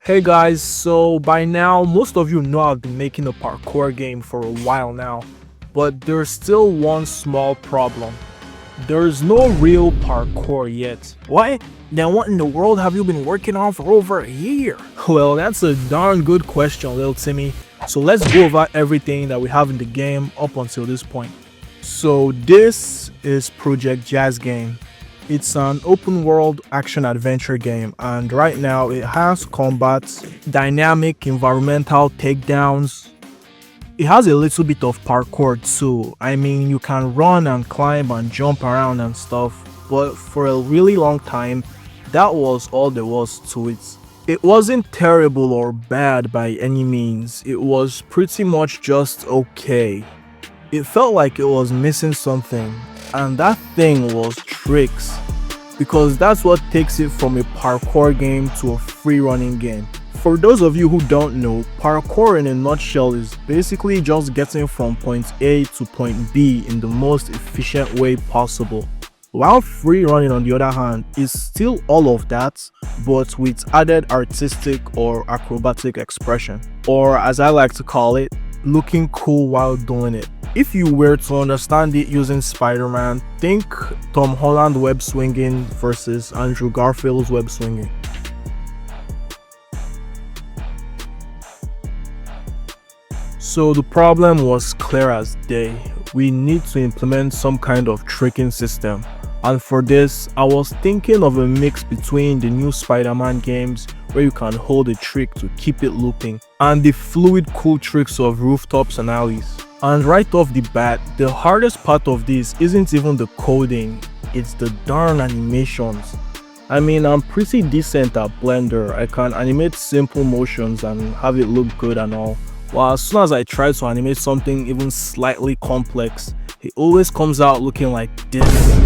Hey guys, so by now most of you know I've been making a parkour game for a while now, but there's still one small problem. There's no real parkour yet. What? Then what in the world have you been working on for over a year? Well, that's a darn good question, little Timmy. So let's go over everything that we have in the game up until this point. So this is Project JazzGame. It's an open world action adventure game, and right now it has combat, dynamic environmental takedowns. It has a little bit of parkour too. I mean, you can run and climb and jump around and stuff, but for a really long time, that was all there was to it. It wasn't terrible or bad by any means, it was pretty much just okay. It felt like it was missing something, and that thing was tricks, because that's what takes it from a parkour game to a free running game. For those of you who don't know, parkour in a nutshell is basically just getting from point A to point B in the most efficient way possible. While free running, on the other hand, is still all of that, but with added artistic or acrobatic expression, or as I like to call it, looking cool while doing it. If you were to understand it using Spider-Man, think Tom Holland web swinging versus Andrew Garfield's web swinging. So the problem was clear as day. We need to implement some kind of tricking system. And for this, I was thinking of a mix between the new Spider-Man games where you can hold a trick to keep it looping, and the fluid cool tricks of rooftops and alleys. And right off the bat, the hardest part of this isn't even the coding, it's the darn animations. I mean, I'm pretty decent at Blender. I can animate simple motions and have it look good and all. Well, as soon as I try to animate something even slightly complex, it always comes out looking like this.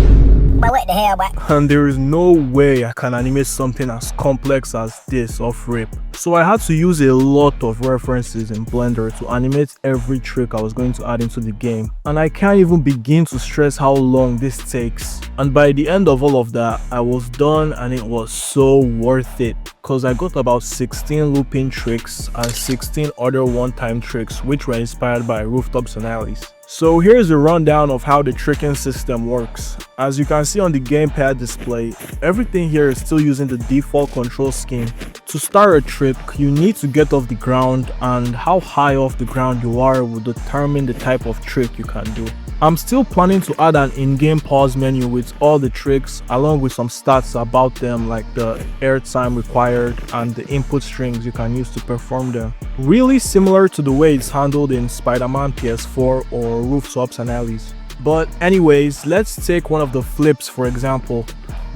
But what the hell, what? And there is no way I can animate something as complex as this off rip. So I had to use a lot of references in Blender to animate every trick I was going to add into the game. And I can't even begin to stress how long this takes. And by the end of all of that, I was done and it was so worth it. Cause I got about 16 looping tricks and 16 other one-time tricks which were inspired by rooftops and alleys. So here's a rundown of how the tricking system works. As you can see on the gamepad display, everything here is still using the default control scheme. To start a trick, you need to get off the ground, and how high off the ground you are will determine the type of trick you can do. I'm still planning to add an in-game pause menu with all the tricks, along with some stats about them like the airtime required and the input strings you can use to perform them. Really similar to the way it's handled in Spider-Man PS4 or rooftops and alleys. But anyways, let's take one of the flips for example.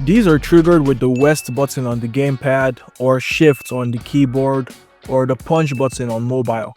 These are triggered with the west button on the gamepad, or shift on the keyboard, or the punch button on mobile.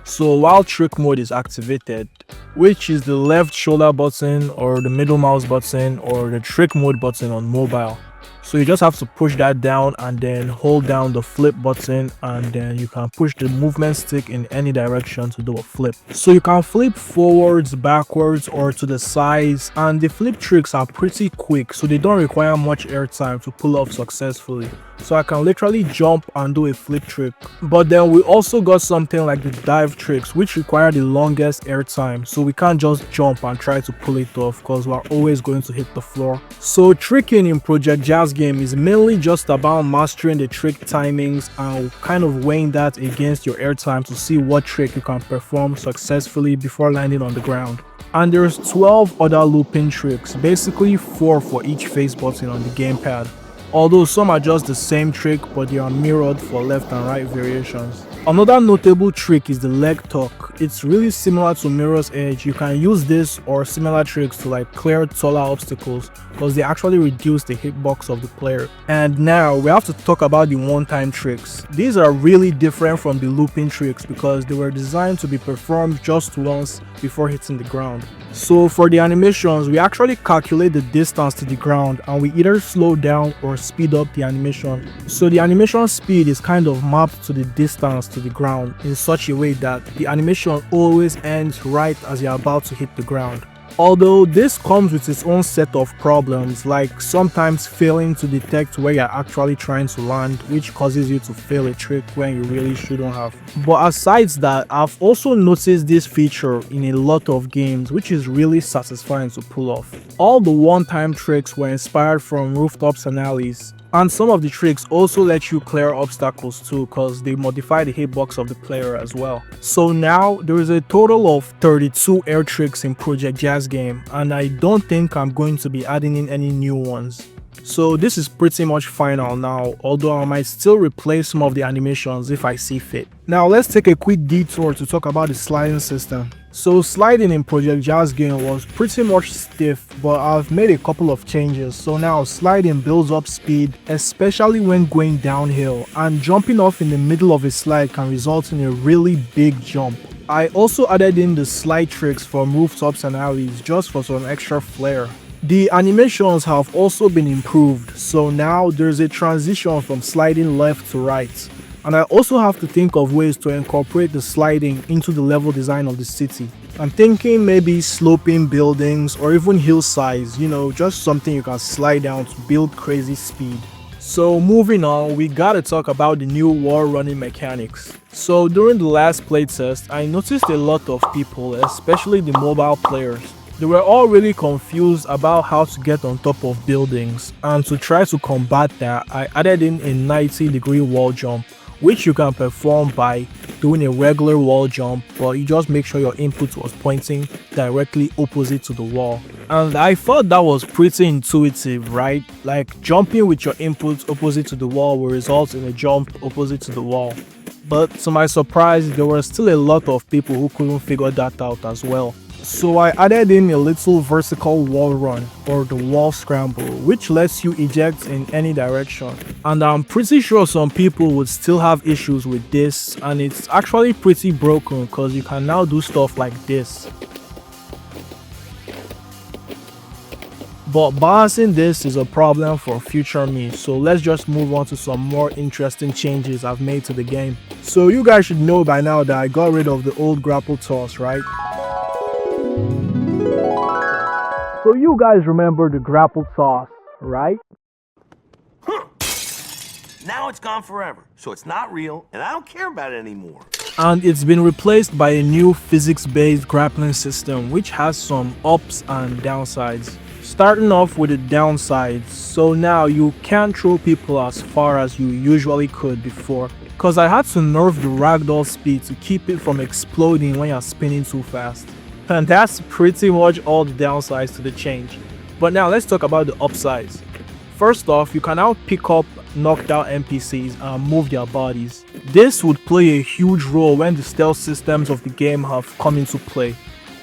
So while trick mode is activated, which is the left shoulder button or the middle mouse button or the trick mode button on mobile. So you just have to push that down and then hold down the flip button, and then you can push the movement stick in any direction to do a flip. So you can flip forwards, backwards, or to the sides, and the flip tricks are pretty quick, so they don't require much airtime to pull off successfully. So I can literally jump and do a flip trick. But then we also got something like the dive tricks, which require the longest airtime, so we can't just jump and try to pull it off because we're always going to hit the floor. So tricking in Project JazzGame is mainly just about mastering the trick timings and kind of weighing that against your airtime to see what trick you can perform successfully before landing on the ground. And there's 12 other looping tricks, basically 4 for each face button on the gamepad. Although some are just the same trick, but they are mirrored for left and right variations. Another notable trick is the leg tuck. It's really similar to Mirror's Edge. You can use this or similar tricks to like clear taller obstacles because they actually reduce the hitbox of the player. And now we have to talk about the one-time tricks. These are really different from the looping tricks because they were designed to be performed just once before hitting the ground. So for the animations, we actually calculate the distance to the ground and we either slow down or speed up the animation. So the animation speed is kind of mapped to the distance to the ground in such a way that the animation always ends right as you're about to hit the ground. Although this comes with its own set of problems, like sometimes failing to detect where you're actually trying to land, which causes you to fail a trick when you really shouldn't have. But aside that, I've also noticed this feature in a lot of games, which is really satisfying to pull off. All the one-time tricks were inspired from rooftops and alleys. And some of the tricks also let you clear obstacles too, cause they modify the hitbox of the player as well. So now there is a total of 32 air tricks in Project JazzGame, and I don't think I'm going to be adding in any new ones. So this is pretty much final now, although I might still replace some of the animations if I see fit. Now let's take a quick detour to talk about the sliding system. So sliding in Project JazzGame was pretty much stiff, but I've made a couple of changes. So now sliding builds up speed, especially when going downhill, and jumping off in the middle of a slide can result in a really big jump. I also added in the slide tricks from rooftops and alleys just for some extra flair. The animations have also been improved, so now there's a transition from sliding left to right. And I also have to think of ways to incorporate the sliding into the level design of the city. I'm thinking maybe sloping buildings or even hillsides, just something you can slide down to build crazy speed. So moving on, we gotta talk about the new wall running mechanics. So during the last playtest, I noticed a lot of people, especially the mobile players, they were all really confused about how to get on top of buildings, and to try to combat that, I added in a 90-degree wall jump, which you can perform by doing a regular wall jump, but you just make sure your input was pointing directly opposite to the wall. And I thought that was pretty intuitive, right? Like jumping with your input opposite to the wall will result in a jump opposite to the wall. But to my surprise, there were still a lot of people who couldn't figure that out as well. So I added in a little vertical wall run, or the wall scramble, which lets you eject in any direction. And I'm pretty sure some people would still have issues with this, and it's actually pretty broken because you can now do stuff like this. But balancing this is a problem for future me, so let's just move on to some more interesting changes I've made to the game. So you guys should know by now that I got rid of the old grapple toss, right? So you guys remember the grapple toss, right? Now it's gone forever, so it's not real, and I don't care about it anymore. And it's been replaced by a new physics-based grappling system, which has some ups and downsides. Starting off with the downsides, so now you can't throw people as far as you usually could before, cause I had to nerf the ragdoll speed to keep it from exploding when you're spinning too fast. And that's pretty much all the downsides to the change. But now let's talk about the upsides. First off, you can now pick up knocked out NPCs and move their bodies. This would play a huge role when the stealth systems of the game have come into play.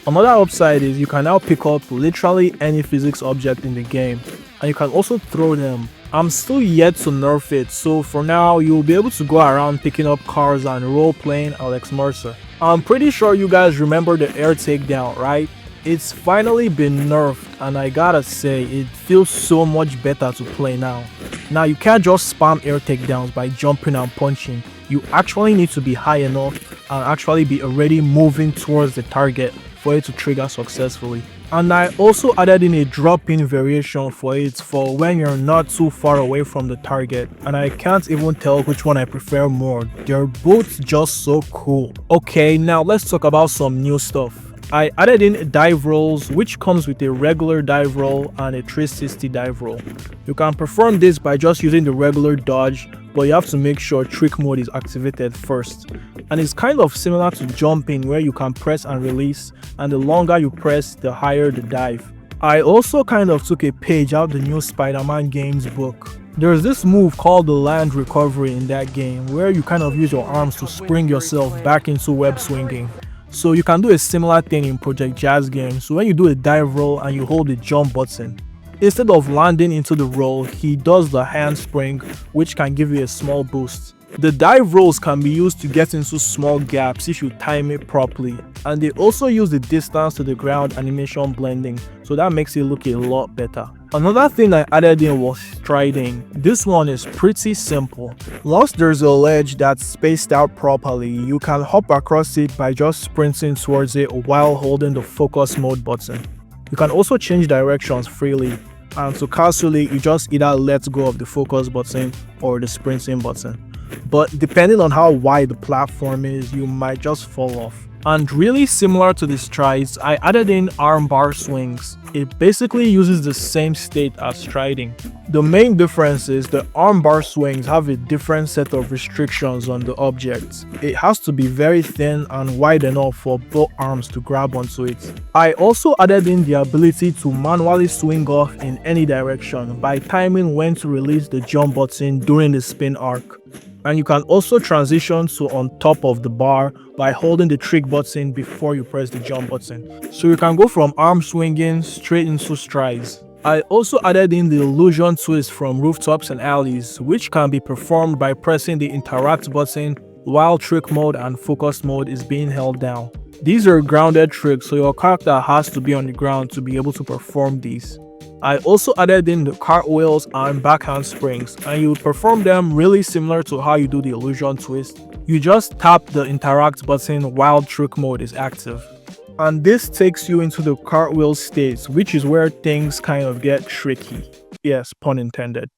Another upside is you can now pick up literally any physics object in the game, and you can also throw them. I'm still yet to nerf it, so for now you'll be able to go around picking up cars and role-playing Alex Mercer. I'm pretty sure you guys remember the air takedown, right? It's finally been nerfed, and I gotta say, it feels so much better to play now. Now you can't just spam air takedowns by jumping and punching. You actually need to be high enough and actually be already moving towards the target for it to trigger successfully. And I also added in a drop-in variation for it for when you're not too far away from the target, and I can't even tell which one I prefer more. They're both just so cool. Okay, now let's talk about some new stuff. I added in dive rolls, which comes with a regular dive roll and a 360 dive roll. You can perform this by just using the regular dodge, but you have to make sure trick mode is activated first. And it's kind of similar to jumping, where you can press and release, and the longer you press, the higher the dive. I also kind of took a page out the new Spider-Man games book. There's this move called the land recovery in that game, where you kind of use your arms to spring yourself back into web swinging. So you can do a similar thing in Project JazzGame. So when you do a dive roll and you hold the jump button, instead of landing into the roll, he does the handspring, which can give you a small boost. The dive rolls can be used to get into small gaps if you time it properly, and they also use the distance to the ground animation blending, so that makes it look a lot better. Another thing I added in was striding. This one is pretty simple. Once there's a ledge that's spaced out properly, you can hop across it by just sprinting towards it while holding the focus mode button. You can also change directions freely, and to cancel it, you just either let go of the focus button or the sprinting button. But depending on how wide the platform is, you might just fall off. And really similar to the strides, I added in arm bar swings. It basically uses the same state as striding. The main difference is the arm bar swings have a different set of restrictions on the object. It has to be very thin and wide enough for both arms to grab onto it. I also added in the ability to manually swing off in any direction by timing when to release the jump button during the spin arc. And you can also transition to on top of the bar by holding the trick button before you press the jump button. So you can go from arm swinging straight into strides. I also added in the illusion twist from rooftops and alleys, which can be performed by pressing the interact button while trick mode and focus mode is being held down. These are grounded tricks, so your character has to be on the ground to be able to perform these. I also added in the cartwheels and backhand springs, and you perform them really similar to how you do the illusion twist. You just tap the interact button while trick mode is active. And this takes you into the cartwheel state, which is where things kind of get tricky. Yes, pun intended.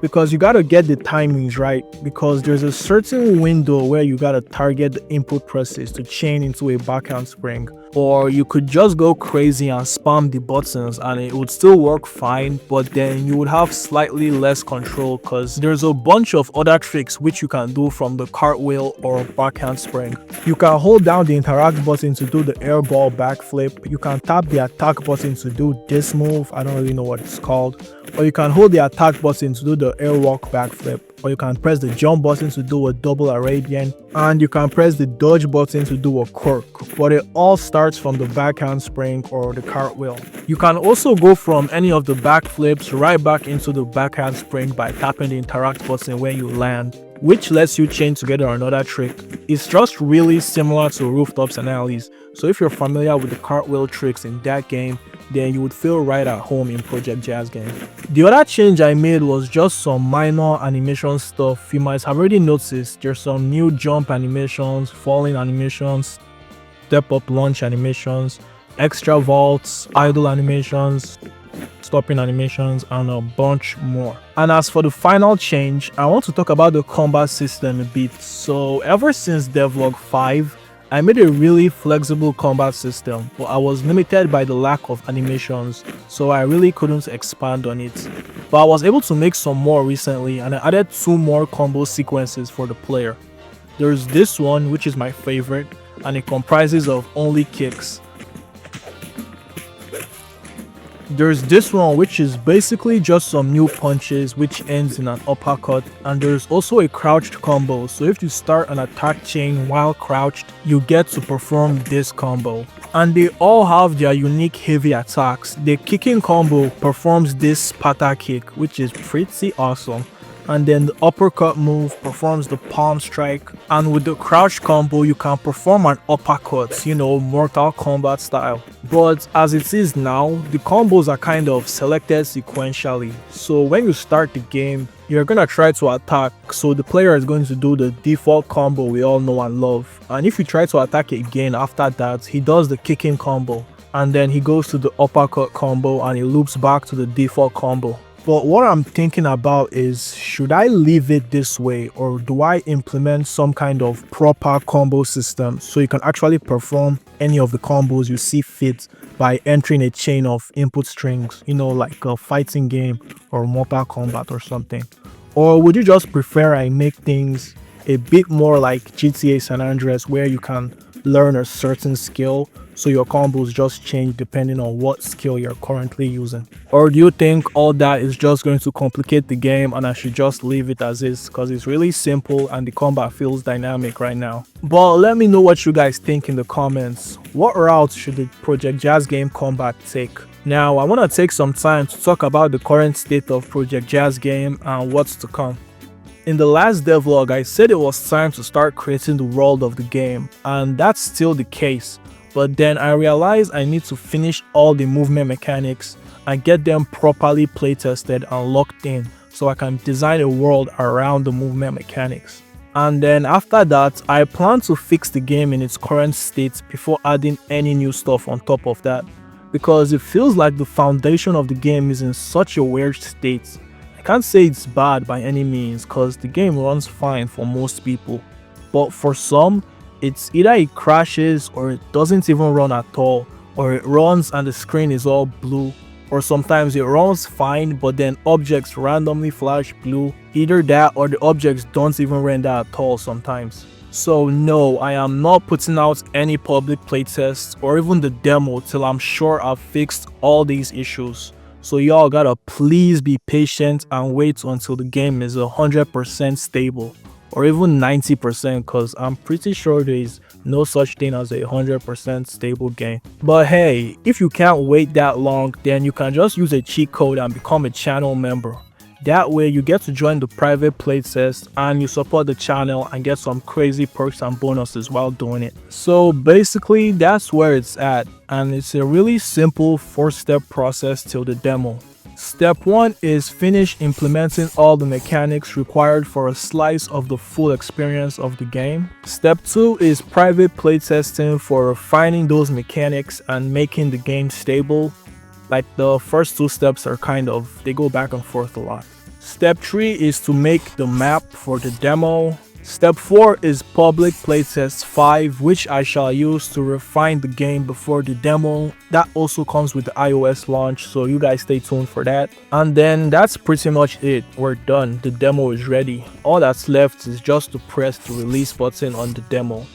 Because you gotta get the timings right, because there's a certain window where you gotta target the input presses to chain into a backhand spring, or you could just go crazy and spam the buttons and it would still work fine, but then you would have slightly less control because there's a bunch of other tricks which you can do from the cartwheel or backhand spring. You can hold down the interact button to do the airball backflip. You can tap the attack button to do this move, I don't really know what it's called, or you can hold the attack button to do the airwalk backflip, or you can press the jump button to do a double Arabian, and you can press the dodge button to do a cork, but it all starts from the backhand spring or the cartwheel. You can also go from any of the backflips right back into the backhand spring by tapping the interact button when you land, which lets you chain together another trick. It's just really similar to rooftops and alleys, so if you're familiar with the cartwheel tricks in that game, then you would feel right at home in Project JazzGame. The other change I made was just some minor animation stuff. You might have already noticed there's some new jump animations, falling animations, step up launch animations, extra vaults, idle animations, stopping animations, and a bunch more. And as for the final change, I want to talk about the combat system a bit. So ever since Devlog 5, I made a really flexible combat system, but I was limited by the lack of animations, so I really couldn't expand on it. But I was able to make some more recently, and I added 2 more combo sequences for the player. There's this one, which is my favorite, and it comprises of only kicks. There's this one, which is basically just some new punches which ends in an uppercut, and there's also a crouched combo, so if you start an attack chain while crouched, you get to perform this combo. And they all have their unique heavy attacks. The kicking combo performs this Sparta kick, which is pretty awesome. And then the uppercut move performs the palm strike, and with the crouch combo you can perform an uppercut, you know, Mortal Kombat style. But as it is now, the combos are kind of selected sequentially, so when you start the game, you're gonna try to attack, so the player is going to do the default combo we all know and love, and if you try to attack again after that, he does the kicking combo, and then he goes to the uppercut combo and he loops back to the default combo. But what I'm thinking about is, should I leave it this way, or do I implement some kind of proper combo system so you can actually perform any of the combos you see fit by entering a chain of input strings, you know, like a fighting game or Mortal Kombat or something? Or would you just prefer I make things a bit more like GTA San Andreas, where you can learn a certain skill so your combos just change depending on what skill you're currently using? Or do you think all that is just going to complicate the game and I should just leave it as is, because it's really simple and the combat feels dynamic right now? But let me know what you guys think in the comments. What route should the Project JazzGame combat take? Now I want to take some time to talk about the current state of Project JazzGame and what's to come. In the last devlog, I said it was time to start creating the world of the game, and that's still the case. But then I realized I need to finish all the movement mechanics and get them properly playtested and locked in so I can design a world around the movement mechanics. And then after that, I plan to fix the game in its current state before adding any new stuff on top of that, because it feels like the foundation of the game is in such a weird state. I can't say it's bad by any means, because the game runs fine for most people, but for some, it's either it crashes or it doesn't even run at all, or it runs and the screen is all blue, or sometimes it runs fine but then objects randomly flash blue. Either that or the objects don't even render at all sometimes. So no, I am not putting out any public playtests or even the demo till I'm sure I've fixed all these issues. So y'all gotta please be patient and wait until the game is 100% stable, or even 90%, cause I'm pretty sure there is no such thing as a 100% stable game. But hey, if you can't wait that long, then you can just use a cheat code and become a channel member. That way you get to join the private playtest and you support the channel and get some crazy perks and bonuses while doing it. So basically that's where it's at, and it's a really simple 4-step process till the demo. Step 1 is finish implementing all the mechanics required for a slice of the full experience of the game. Step 2 is private playtesting for refining those mechanics and making the game stable. Like the first 2 steps are they go back and forth a lot. Step 3 is to make the map for the demo. Step 4 is public playtest 5, which I shall use to refine the game before the demo. That also comes with the iOS launch, so you guys stay tuned for that. And then that's pretty much it. We're done. The demo is ready. All that's left is just to press the release button on the demo.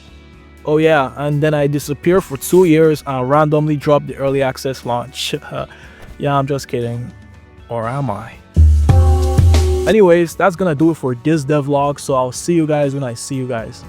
Oh yeah, and then I disappear for 2 years and randomly drop the early access launch. Yeah, I'm just kidding. Or am I? Anyways, that's gonna do it for this devlog, so I'll see you guys when I see you guys.